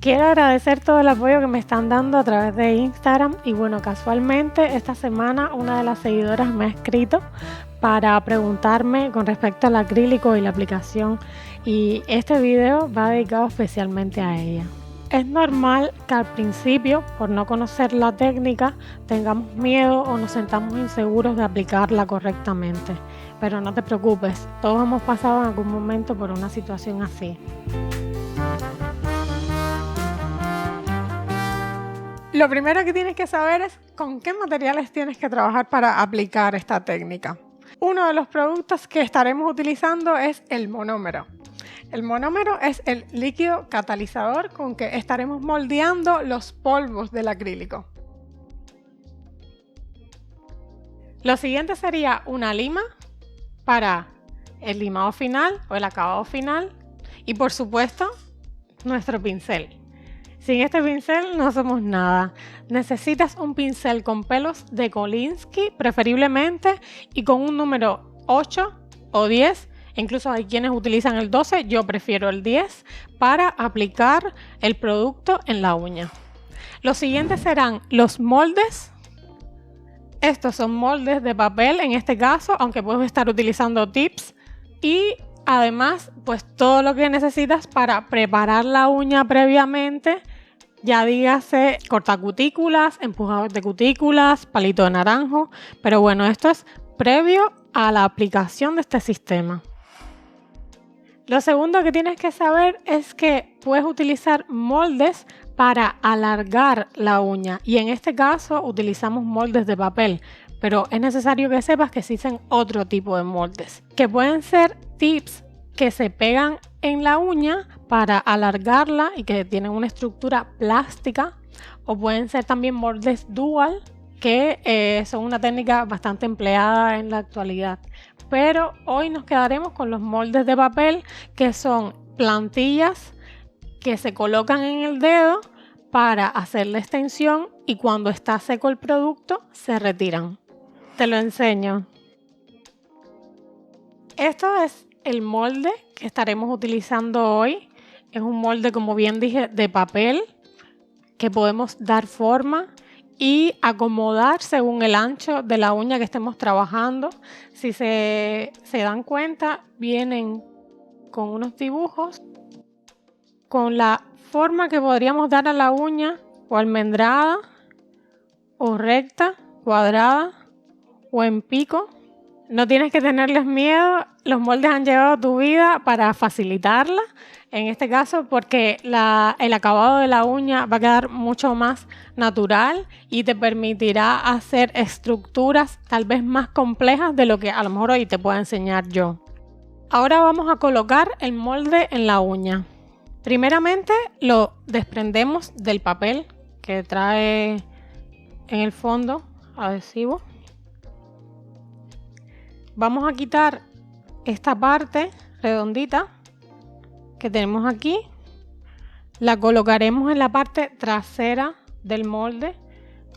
Quiero agradecer todo el apoyo que me están dando a través de Instagram y bueno, casualmente esta semana una de las seguidoras me ha escrito para preguntarme con respecto al acrílico y la aplicación, y este video va dedicado especialmente a ella. Es normal que al principio, por no conocer la técnica, tengamos miedo o nos sentamos inseguros de aplicarla correctamente, pero no te preocupes, todos hemos pasado en algún momento por una situación así. Lo primero que tienes que saber es con qué materiales tienes que trabajar para aplicar esta técnica. Uno de los productos que estaremos utilizando es el monómero. El monómero es el líquido catalizador con que estaremos moldeando los polvos del acrílico. Lo siguiente sería una lima para el limado final o el acabado final y por supuesto nuestro pincel. Sin este pincel no somos nada. Necesitas un pincel con pelos de Kolinsky preferiblemente y con un número 8 o 10. Incluso hay quienes utilizan el 12, yo prefiero el 10 para aplicar el producto en la uña. Los siguientes serán los moldes. Estos son moldes de papel en este caso, aunque puedes estar utilizando tips. Y además, pues todo lo que necesitas para preparar la uña previamente, ya dígase cortacutículas, empujador de cutículas, palito de naranjo, pero bueno, esto es previo a la aplicación de este sistema. Lo segundo que tienes que saber es que puedes utilizar moldes para alargar la uña y en este caso utilizamos moldes de papel, pero es necesario que sepas que existen otro tipo de moldes, que pueden ser tips que se pegan en la uña para alargarla y que tienen una estructura plástica, o pueden ser también moldes dual, que son una técnica bastante empleada en la actualidad. Pero hoy nos quedaremos con los moldes de papel, que son plantillas que se colocan en el dedo para hacer la extensión y cuando está seco el producto se retiran. Te lo enseño. Esto es el molde que estaremos utilizando hoy. Es un molde, como bien dije, de papel que podemos dar forma y acomodar según el ancho de la uña que estemos trabajando. Si se dan cuenta, vienen con unos dibujos con la forma que podríamos dar a la uña, o almendrada, o recta, cuadrada, o en pico. No tienes que tenerles miedo, los moldes han llegado a tu vida para facilitarla, en este caso porque el acabado de la uña va a quedar mucho más natural y te permitirá hacer estructuras tal vez más complejas de lo que a lo mejor hoy te puedo enseñar yo. Ahora vamos a colocar el molde en la uña. Primeramente lo desprendemos del papel que trae en el fondo adhesivo. Vamos a quitar esta parte redondita que tenemos aquí. La colocaremos en la parte trasera del molde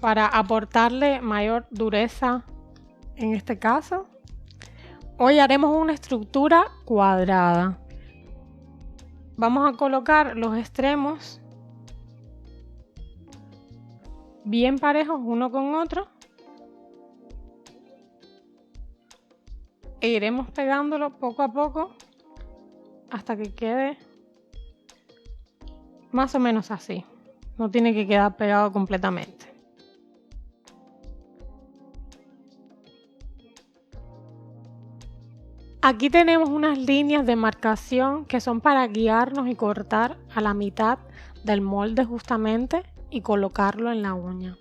para aportarle mayor dureza en este caso. Hoy haremos una estructura cuadrada. Vamos a colocar los extremos bien parejos uno con otro. E iremos pegándolo poco a poco hasta que quede más o menos así. No tiene que quedar pegado completamente. Aquí tenemos unas líneas de marcación que son para guiarnos y cortar a la mitad del molde justamente y colocarlo en la uña.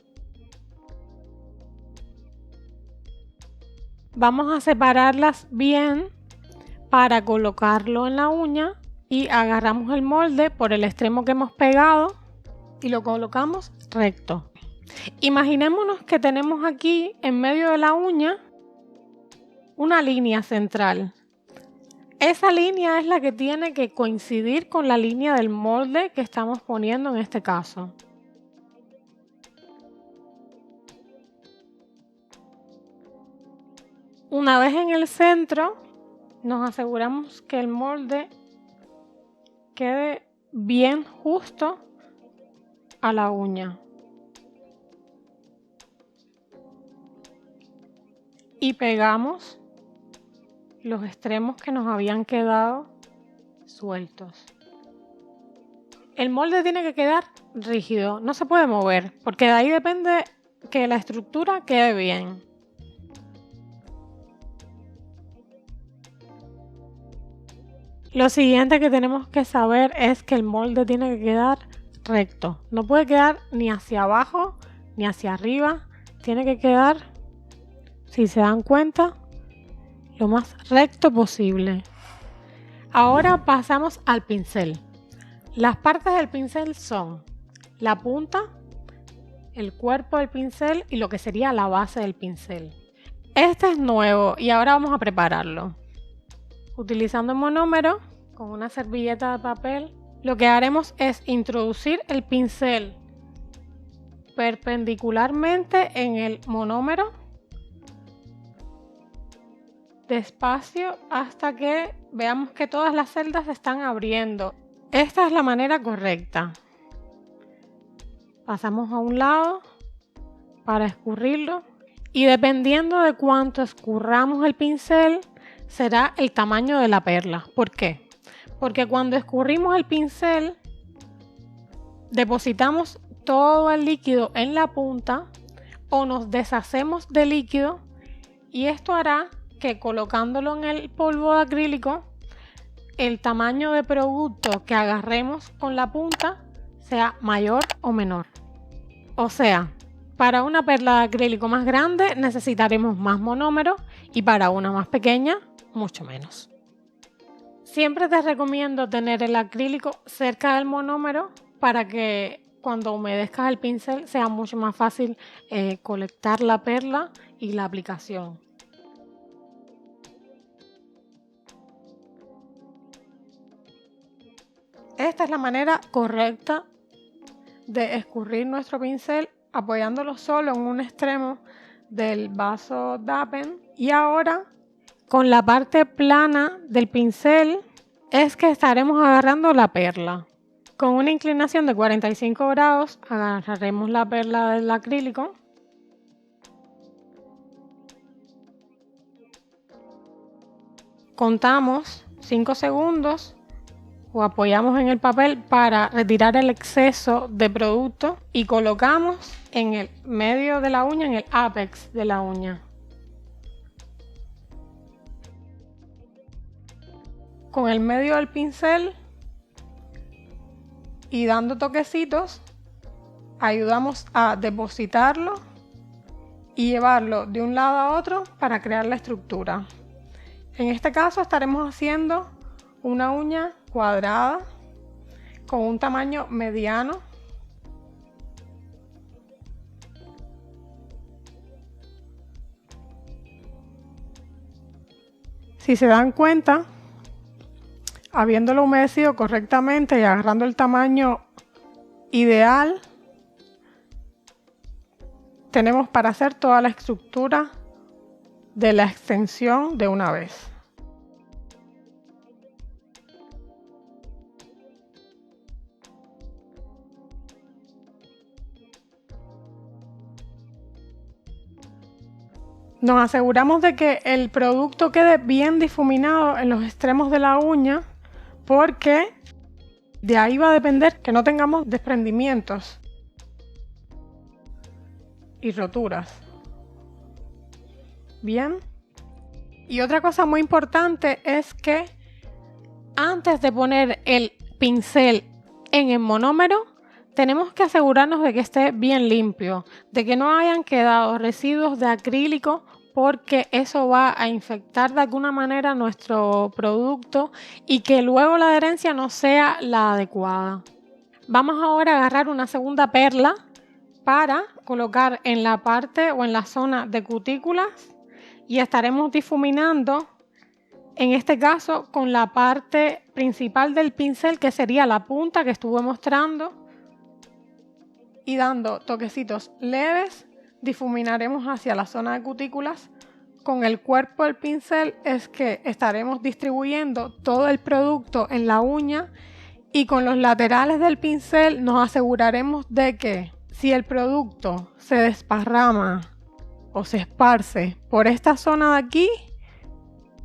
Vamos a separarlas bien para colocarlo en la uña y agarramos el molde por el extremo que hemos pegado y lo colocamos recto. Imaginémonos que tenemos aquí en medio de la uña una línea central. Esa línea es la que tiene que coincidir con la línea del molde que estamos poniendo en este caso. Una vez en el centro, nos aseguramos que el molde quede bien justo a la uña. Y pegamos los extremos que nos habían quedado sueltos. El molde tiene que quedar rígido, no se puede mover, porque de ahí depende que la estructura quede bien. Lo siguiente que tenemos que saber es que el molde tiene que quedar recto. No puede quedar ni hacia abajo ni hacia arriba. Tiene que quedar, si se dan cuenta, lo más recto posible. Ahora pasamos al pincel. Las partes del pincel son la punta, el cuerpo del pincel y lo que sería la base del pincel. Este es nuevo y ahora vamos a prepararlo. Utilizando el monómero con una servilleta de papel, lo que haremos es introducir el pincel perpendicularmente en el monómero, despacio hasta que veamos que todas las celdas se están abriendo. Esta es la manera correcta. Pasamos a un lado para escurrirlo y dependiendo de cuánto escurramos el pincel será el tamaño de la perla. ¿Por qué? Porque cuando escurrimos el pincel depositamos todo el líquido en la punta o nos deshacemos del líquido y esto hará que colocándolo en el polvo de acrílico el tamaño de producto que agarremos con la punta sea mayor o menor. O sea, para una perla de acrílico más grande necesitaremos más monómero y para una más pequeña mucho menos. Siempre te recomiendo tener el acrílico cerca del monómero para que cuando humedezcas el pincel sea mucho más fácil colectar la perla y la aplicación. Esta es la manera correcta de escurrir nuestro pincel apoyándolo solo en un extremo del vaso Dappen. Y ahora con la parte plana del pincel es que estaremos agarrando la perla. Con una inclinación de 45 grados agarraremos la perla del acrílico. Contamos 5 segundos o apoyamos en el papel para retirar el exceso de producto y colocamos en el medio de la uña, en el apex de la uña. Con el medio del pincel y dando toquecitos ayudamos a depositarlo y llevarlo de un lado a otro para crear la estructura. En este caso estaremos haciendo una uña cuadrada con un tamaño mediano. Si se dan cuenta, habiéndolo humedecido correctamente y agarrando el tamaño ideal, tenemos para hacer toda la estructura de la extensión de una vez. Nos aseguramos de que el producto quede bien difuminado en los extremos de la uña porque de ahí va a depender que no tengamos desprendimientos y roturas. Bien. Y otra cosa muy importante es que antes de poner el pincel en el monómero tenemos que asegurarnos de que esté bien limpio, de que no hayan quedado residuos de acrílico porque eso va a infectar de alguna manera nuestro producto y que luego la adherencia no sea la adecuada. Vamos ahora a agarrar una segunda perla para colocar en la parte o en la zona de cutículas y estaremos difuminando, en este caso con la parte principal del pincel que sería la punta que estuve mostrando y dando toquecitos leves difuminaremos hacia la zona de cutículas. Con el cuerpo del pincel es que estaremos distribuyendo todo el producto en la uña Y con los laterales del pincel nos aseguraremos de que si el producto se desparrama o se esparce por esta zona de aquí,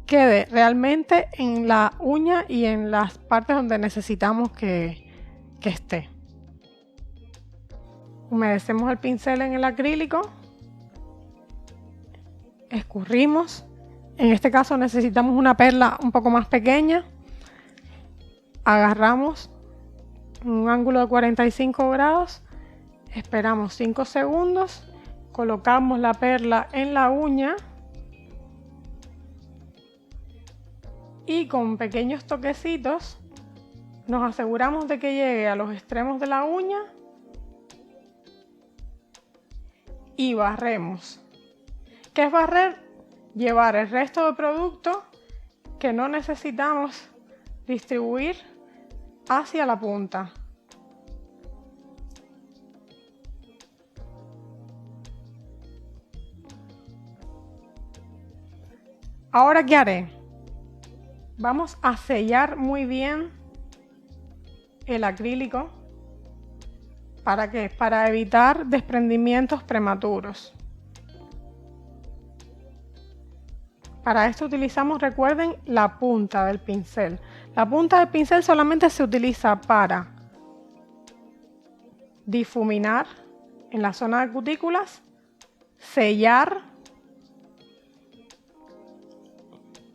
quede realmente en la uña y en las partes donde necesitamos que esté. Humedecemos el pincel en el acrílico, escurrimos. En este caso necesitamos una perla un poco más pequeña. Agarramos un ángulo de 45 grados, esperamos 5 segundos, colocamos la perla en la uña y con pequeños toquecitos nos aseguramos de que llegue a los extremos de la uña y barremos. ¿Qué es barrer? Llevar el resto de producto que no necesitamos distribuir hacia la punta. Ahora, ¿qué haré? Vamos a sellar muy bien el acrílico. ¿Para qué? Para evitar desprendimientos prematuros. Para esto utilizamos, recuerden, la punta del pincel. La punta del pincel solamente se utiliza para difuminar en la zona de cutículas, sellar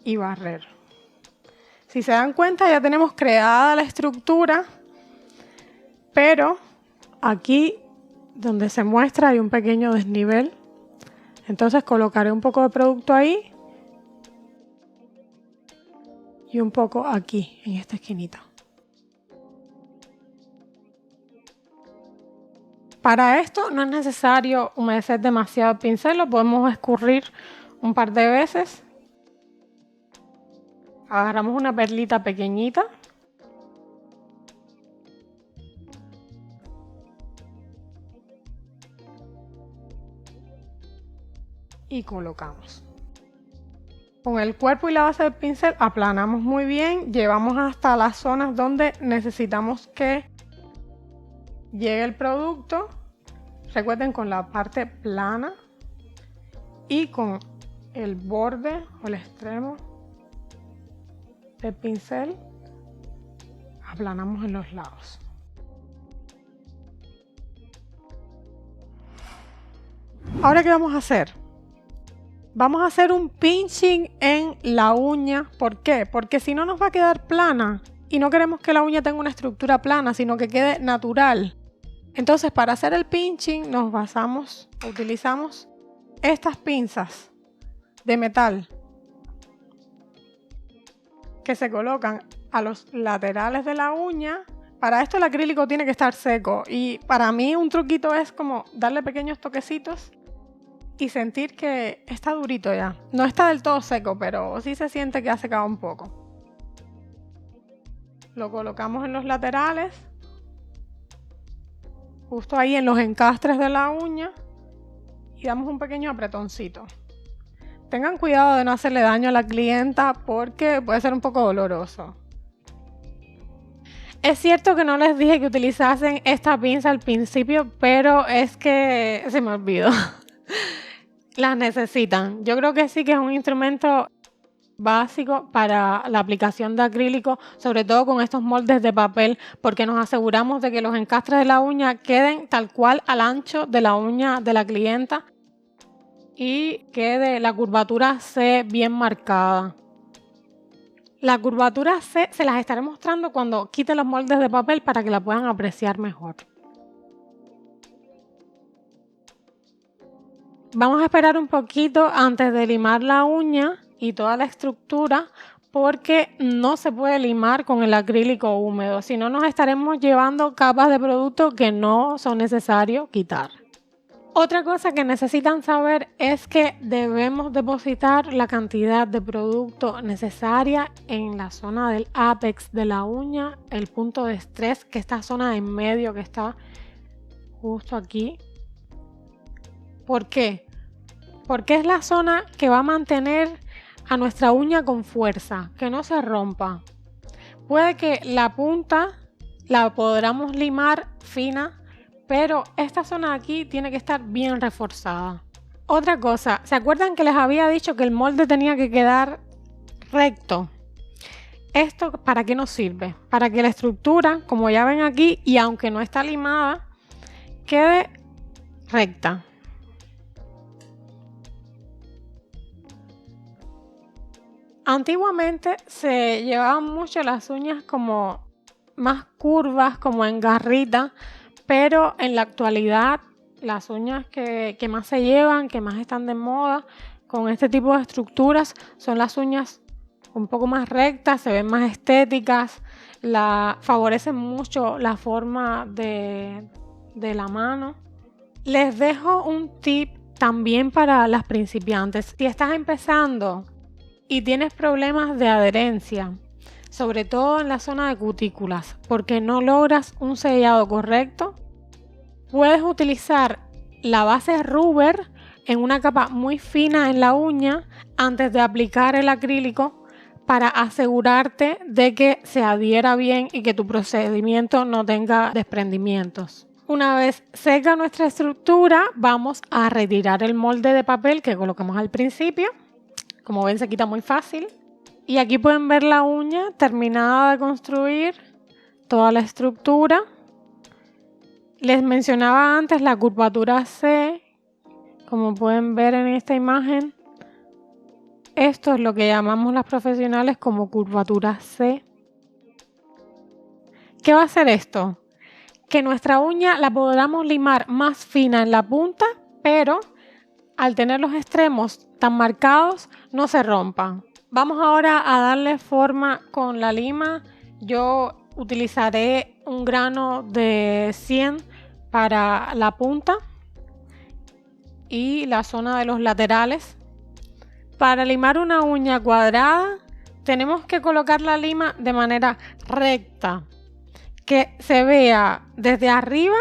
y barrer. Si se dan cuenta, ya tenemos creada la estructura, pero aquí donde se muestra hay un pequeño desnivel. Entonces colocaré un poco de producto ahí y un poco aquí, en esta esquinita. Para esto no es necesario humedecer demasiado el pincel, lo podemos escurrir un par de veces. Agarramos una perlita pequeñita. Y colocamos. Con el cuerpo y la base del pincel aplanamos muy bien, llevamos hasta las zonas donde necesitamos que llegue el producto. Recuerden, con la parte plana y con el borde o el extremo del pincel aplanamos en los lados. Ahora, ¿qué vamos a hacer? Vamos a hacer un pinching en la uña. ¿Por qué? Porque si no nos va a quedar plana y no queremos que la uña tenga una estructura plana, sino que quede natural. Entonces, para hacer el pinching utilizamos estas pinzas de metal que se colocan a los laterales de la uña. Para esto el acrílico tiene que estar seco y para mí un truquito es como darle pequeños toquecitos y sentir que está durito ya. No está del todo seco, pero sí se siente que ha secado un poco. Lo colocamos en los laterales, justo ahí en los encastres de la uña, y damos un pequeño apretoncito. Tengan cuidado de no hacerle daño a la clienta porque puede ser un poco doloroso. Es cierto que no les dije que utilizasen esta pinza al principio, pero es que se me olvidó. Las necesitan. Yo creo que sí que es un instrumento básico para la aplicación de acrílico, sobre todo con estos moldes de papel, porque nos aseguramos de que los encastres de la uña queden tal cual al ancho de la uña de la clienta y quede la curvatura C bien marcada. La curvatura C se las estaré mostrando cuando quite los moldes de papel para que la puedan apreciar mejor. Vamos a esperar un poquito antes de limar la uña y toda la estructura porque no se puede limar con el acrílico húmedo, si no nos estaremos llevando capas de producto que no son necesarios quitar. Otra cosa que necesitan saber es que debemos depositar la cantidad de producto necesaria en la zona del ápex de la uña, el punto de estrés, que es esta zona en medio que está justo aquí. ¿Por qué? Porque es la zona que va a mantener a nuestra uña con fuerza, que no se rompa. Puede que la punta la podamos limar fina, pero esta zona de aquí tiene que estar bien reforzada. Otra cosa, ¿se acuerdan que les había dicho que el molde tenía que quedar recto? ¿Esto para qué nos sirve? Para que la estructura, como ya ven aquí, y aunque no está limada, quede recta. Antiguamente se llevaban mucho las uñas como más curvas, como en garrita, pero en la actualidad las uñas que más se llevan, que más están de moda con este tipo de estructuras, son las uñas un poco más rectas, se ven más estéticas, favorecen mucho la forma de la mano. Les dejo un tip también para las principiantes. Si estás empezando y tienes problemas de adherencia, sobre todo en la zona de cutículas, porque no logras un sellado correcto, puedes utilizar la base rubber en una capa muy fina en la uña antes de aplicar el acrílico para asegurarte de que se adhiera bien y que tu procedimiento no tenga desprendimientos. Una vez seca nuestra estructura, vamos a retirar el molde de papel que colocamos al principio. Como ven, se quita muy fácil. Y aquí pueden ver la uña terminada de construir toda la estructura. Les mencionaba antes la curvatura C. Como pueden ver en esta imagen, esto es lo que llamamos las profesionales como curvatura C. ¿Qué va a hacer esto? Que nuestra uña la podamos limar más fina en la punta, pero al tener los extremos tan marcados no se rompan. Vamos ahora a darle forma con la lima. Yo utilizaré un grano de 100 para la punta y la zona de los laterales. Para limar una uña cuadrada tenemos que colocar la lima de manera recta, que se vea desde arriba,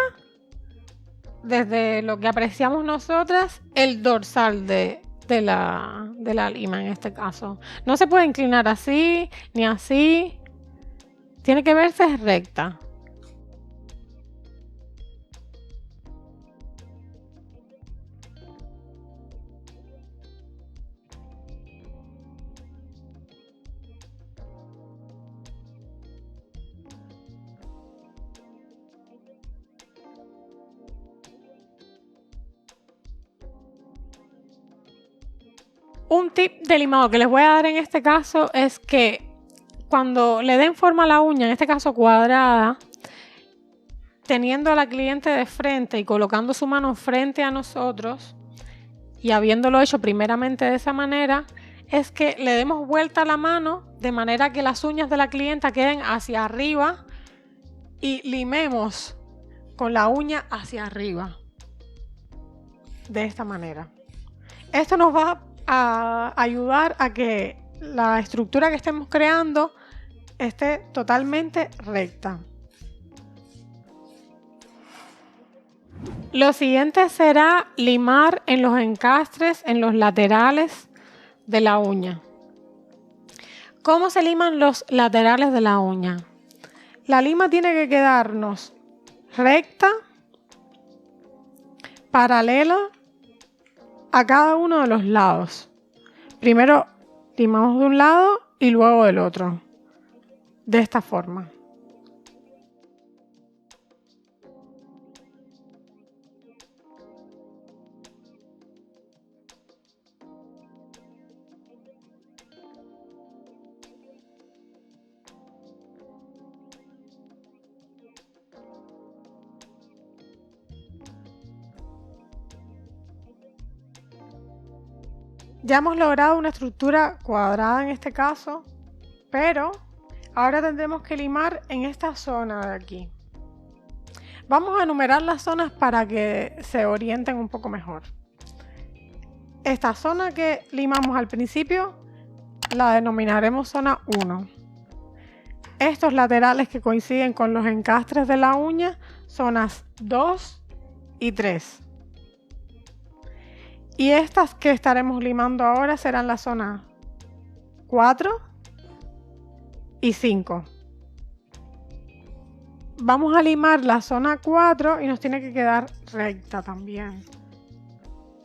desde lo que apreciamos nosotras, el dorsal de la lima en este caso. No se puede inclinar así ni así, tiene que verse recta. Un tip de limado que les voy a dar en este caso es que cuando le den forma a la uña, en este caso cuadrada, teniendo a la cliente de frente y colocando su mano frente a nosotros y habiéndolo hecho primeramente de esa manera, es que le demos vuelta a la mano de manera que las uñas de la clienta queden hacia arriba y limemos con la uña hacia arriba. De esta manera. Esto nos va a ayudar a que la estructura que estemos creando esté totalmente recta. Lo siguiente será limar en los encastres, en los laterales de la uña. ¿Cómo se liman los laterales de la uña? La lima tiene que quedarnos recta, paralela a cada uno de los lados. Primero limamos de un lado y luego del otro. De esta forma. Ya hemos logrado una estructura cuadrada en este caso, pero ahora tendremos que limar en esta zona de aquí. Vamos a enumerar las zonas para que se orienten un poco mejor. Esta zona que limamos al principio la denominaremos zona 1. Estos laterales que coinciden con los encastres de la uña, zonas 2 y 3. Y estas que estaremos limando ahora serán la zona 4 y 5. vamos a limar la zona 4 y nos tiene que quedar recta también.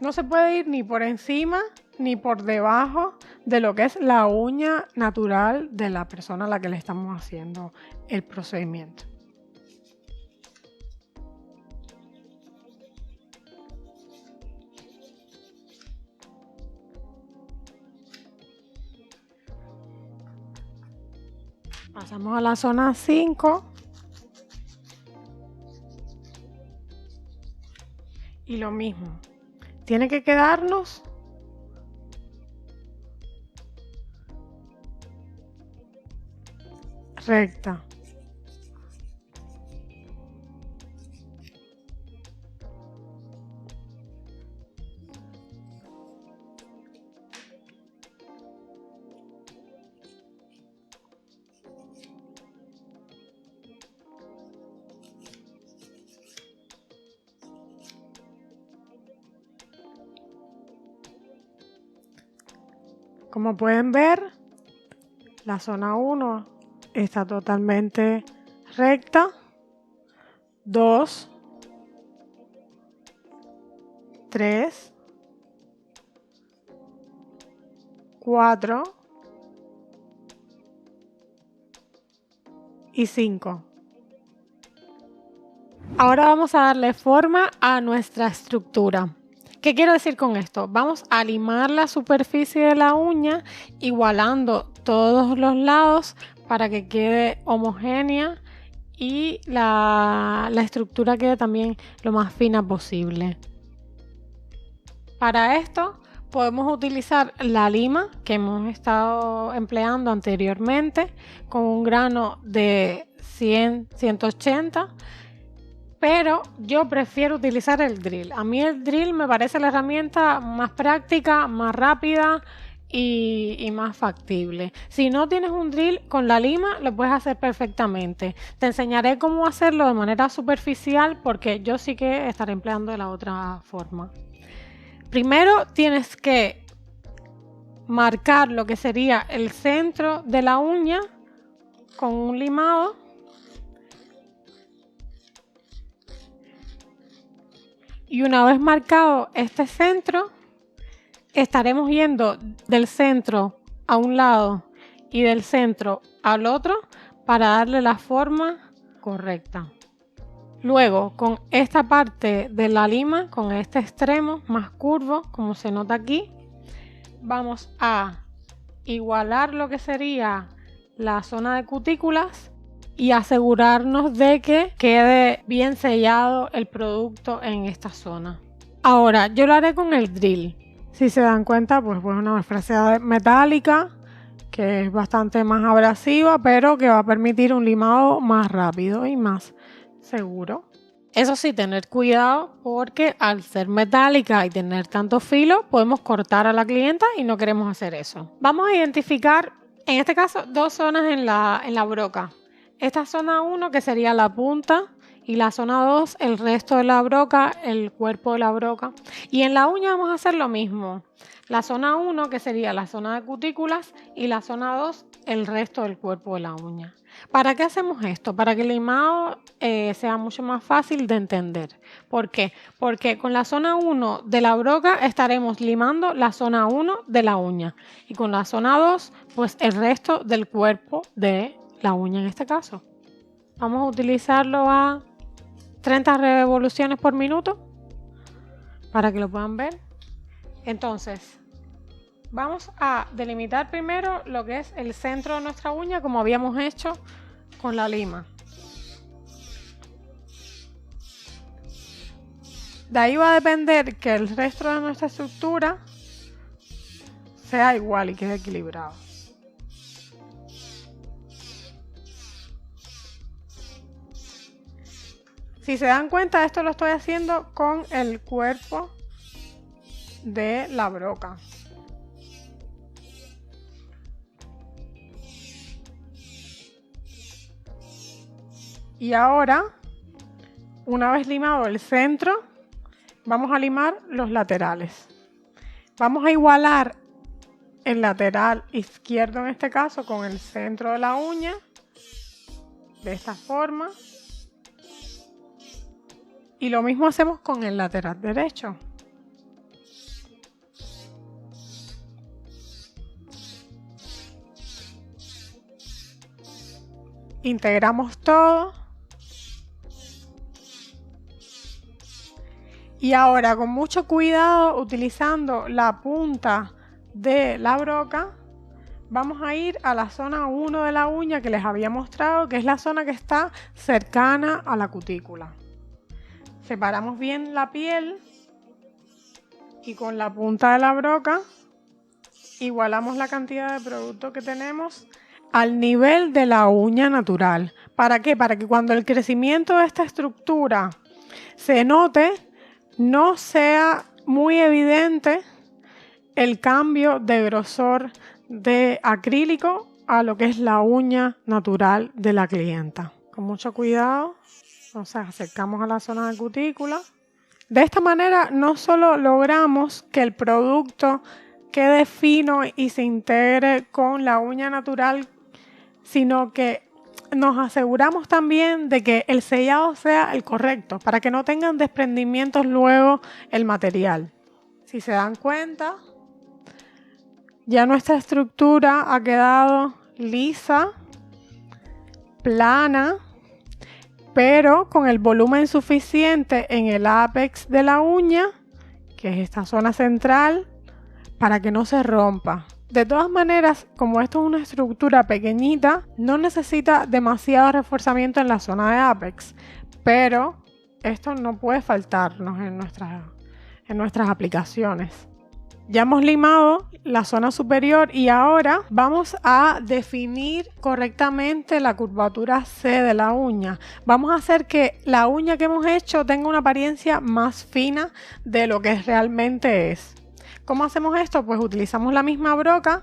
No se puede ir ni por encima ni por debajo de lo que es la uña natural de la persona a la que le estamos haciendo el procedimiento. Pasamos a la zona 5 y lo mismo, tiene que quedarnos recta. Como pueden ver, la zona 1 está totalmente recta. 2, 3, 4 y 5. Ahora vamos a darle forma a nuestra estructura. ¿Qué quiero decir con esto? Vamos a limar la superficie de la uña igualando todos los lados para que quede homogénea y la estructura quede también lo más fina posible. Para esto podemos utilizar la lima que hemos estado empleando anteriormente con un grano de 100-180. Pero yo prefiero utilizar el drill. A mí el drill me parece la herramienta más práctica, más rápida y más factible. Si no tienes un drill, con la lima lo puedes hacer perfectamente. Te enseñaré cómo hacerlo de manera superficial porque yo sí que estaré empleando de la otra forma. Primero tienes que marcar lo que sería el centro de la uña con un limado. Y una vez marcado este centro, estaremos yendo del centro a un lado y del centro al otro para darle la forma correcta. Luego, con esta parte de la lima, con este extremo más curvo, como se nota aquí, vamos a igualar lo que sería la zona de cutículas y asegurarnos de que quede bien sellado el producto en esta zona. Ahora, yo lo haré con el drill. Si se dan cuenta, pues una fraseada metálica que es bastante más abrasiva, pero que va a permitir un limado más rápido y más seguro. Eso sí, tener cuidado porque al ser metálica y tener tanto filo, podemos cortar a la clienta y no queremos hacer eso. Vamos a identificar, en este caso, dos zonas en la broca. Esta zona 1 que sería la punta y la zona 2 el resto de la broca, el cuerpo de la broca. Y en la uña vamos a hacer lo mismo. La zona 1 que sería la zona de cutículas y la zona 2 el resto del cuerpo de la uña. ¿Para qué hacemos esto? Para que el limado sea mucho más fácil de entender. ¿Por qué? Porque con la zona 1 de la broca estaremos limando la zona 1 de la uña. Y con la zona 2 pues el resto del cuerpo de la uña en este caso. Vamos a utilizarlo a 30 revoluciones por minuto para que lo puedan ver. Entonces, vamos a delimitar primero lo que es el centro de nuestra uña como habíamos hecho con la lima. De ahí va a depender que el resto de nuestra estructura sea igual y quede equilibrado. Si se dan cuenta, esto lo estoy haciendo con el cuerpo de la broca. Y ahora, una vez limado el centro, vamos a limar los laterales. Vamos a igualar el lateral izquierdo en este caso con el centro de la uña, de esta forma. Y lo mismo hacemos con el lateral derecho. Integramos todo. Y ahora con mucho cuidado, utilizando la punta de la broca, vamos a ir a la zona 1 de la uña que les había mostrado, que es la zona que está cercana a la cutícula. Separamos bien la piel y con la punta de la broca igualamos la cantidad de producto que tenemos al nivel de la uña natural. ¿Para qué? Para que cuando el crecimiento de esta estructura se note, no sea muy evidente el cambio de grosor de acrílico a lo que es la uña natural de la clienta. Con mucho cuidado nos acercamos a la zona de cutícula. De esta manera no solo logramos que el producto quede fino y se integre con la uña natural, sino que nos aseguramos también de que el sellado sea el correcto, para que no tengan desprendimientos luego el material. Si se dan cuenta, ya nuestra estructura ha quedado lisa, plana, pero con el volumen suficiente en el ápex de la uña, que es esta zona central, para que no se rompa. De todas maneras, como esto es una estructura pequeñita, no necesita demasiado reforzamiento en la zona de ápex, pero esto no puede faltarnos en nuestras aplicaciones. Ya hemos limado la zona superior y ahora vamos a definir correctamente la curvatura C de la uña. Vamos a hacer que la uña que hemos hecho tenga una apariencia más fina de lo que realmente es. ¿Cómo hacemos esto? Pues utilizamos la misma broca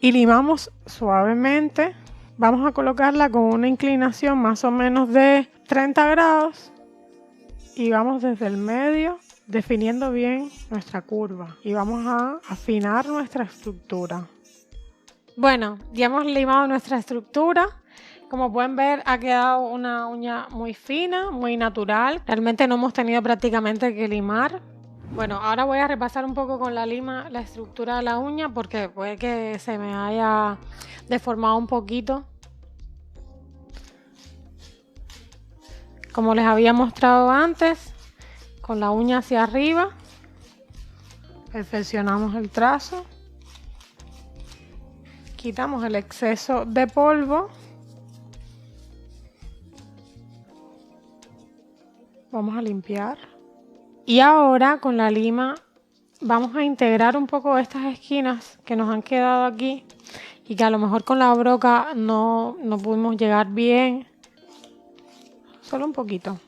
y limamos suavemente. Vamos a colocarla con una inclinación más o menos de 30 grados y vamos desde el medio definiendo bien nuestra curva y vamos a afinar nuestra estructura. Bueno, ya hemos limado nuestra estructura. Como pueden ver, ha quedado una uña muy fina, muy natural. Realmente no hemos tenido prácticamente que limar. Bueno, ahora voy a repasar un poco con la lima la estructura de la uña porque puede que se me haya deformado un poquito. Como les había mostrado antes, con la uña hacia arriba, perfeccionamos el trazo, quitamos el exceso de polvo, vamos a limpiar. Y ahora con la lima vamos a integrar un poco estas esquinas que nos han quedado aquí y que a lo mejor con la broca no pudimos llegar bien. Solo un poquito.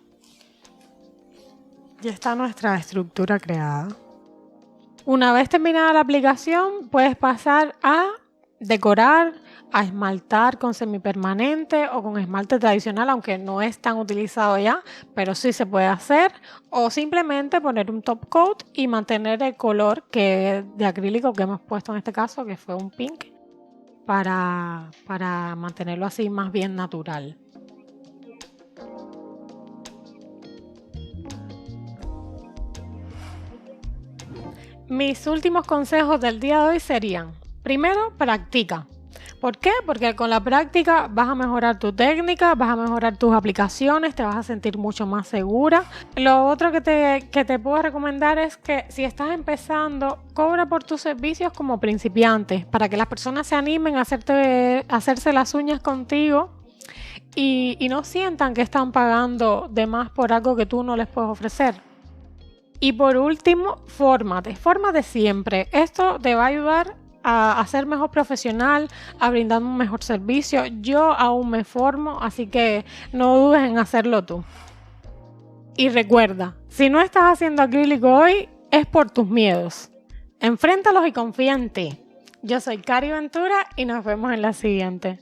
Ya está nuestra estructura creada. Una vez terminada la aplicación, puedes pasar a decorar, a esmaltar con semipermanente o con esmalte tradicional, aunque no es tan utilizado ya, pero sí se puede hacer, o simplemente poner un top coat y mantener el color de acrílico que hemos puesto en este caso, que fue un pink, para mantenerlo así más bien natural. Mis últimos consejos del día de hoy serían: primero, practica. ¿Por qué? Porque con la práctica vas a mejorar tu técnica, vas a mejorar tus aplicaciones, te vas a sentir mucho más segura. Lo otro que te puedo recomendar es que si estás empezando, cobra por tus servicios como principiante, para que las personas se animen a hacerse las uñas contigo y no sientan que están pagando de más por algo que tú no les puedes ofrecer. Y por último, fórmate siempre. Esto te va a ayudar a ser mejor profesional, a brindar un mejor servicio. Yo aún me formo, así que no dudes en hacerlo tú. Y recuerda, si no estás haciendo acrílico hoy, es por tus miedos. Enfréntalos y confía en ti. Yo soy Cari Ventura y nos vemos en la siguiente.